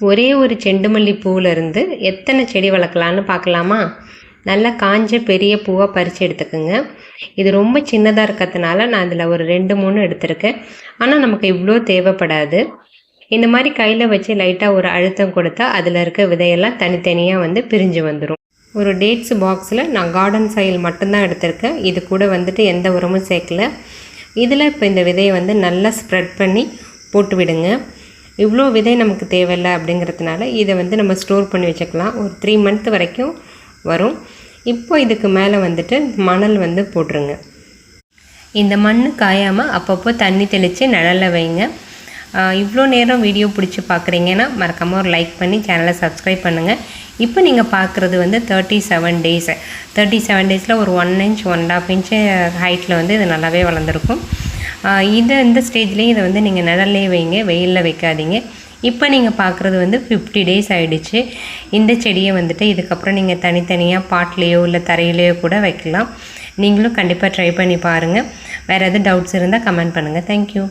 ஒரே ஒரு செண்டுமல்லி பூவிலிருந்து எத்தனை செடி வளர்க்கலான்னு பார்க்கலாமா? நல்லா காஞ்ச பெரிய பூவாக பறித்து எடுத்துக்கோங்க. இது ரொம்ப சின்னதாக இருக்கிறதுனால நான் இதில் ஒரு 2-3 எடுத்திருக்கேன். ஆனால் நமக்கு இவ்வளோ தேவைப்படாது. இந்த மாதிரி கையில் வச்சு லைட்டாக ஒரு அழுத்தம் கொடுத்தா அதில் இருக்க விதையெல்லாம் தனித்தனியாக பிரிஞ்சு வந்துடும். ஒரு டேட்ஸ் பாக்ஸில் நான் கார்டன் சாயில் மட்டும்தான் எடுத்திருக்கேன். இது கூட எந்த உரமும் சேர்க்கல. இதில் இப்போ இந்த விதையை நல்லா ஸ்ப்ரெட் பண்ணி போட்டு விடுங்க. இவ்வளோ விதை நமக்கு தேவையில்லை அப்படிங்கிறதுனால இதை நம்ம ஸ்டோர் பண்ணி வச்சுக்கலாம். ஒரு 3 மந்த் வரைக்கும் வரும். இப்போ இதுக்கு மேலே மணல் போட்டுருங்க. இந்த மண் காயாமல் அப்பப்போ தண்ணி தெளித்து நிழலில் வைங்க. இவ்வளோ நேரம் வீடியோ பிடிச்சி பார்க்குறீங்கன்னா மறக்காமல் ஒரு லைக் பண்ணி சேனலை சப்ஸ்கிரைப் பண்ணுங்கள். இப்போ நீங்கள் பார்க்குறது 37 டேஸ். 37 டேஸில் ஒரு 1 இன்ச் 1.5 இன்ச்சு ஹைட்டில் இது நல்லாவே வளர்ந்துருக்கும். இந்த ஸ்டேஜ்லேயும் இதை நீங்கள் நிழல்லே வைங்க, வெயிலில் வைக்காதீங்க. இப்போ நீங்கள் பார்க்குறது 50 டேஸ் ஆகிடுச்சு. இந்த செடியை இதுக்கப்புறம் நீங்கள் தனித்தனியாக பாட்லேயோ இல்லை தரையிலையோ கூட வைக்கலாம். நீங்களும் கண்டிப்பாக ட்ரை பண்ணி பாருங்கள். வேறு எதுவும் டவுட்ஸ் இருந்தால் கமெண்ட் பண்ணுங்கள். தேங்க்யூ.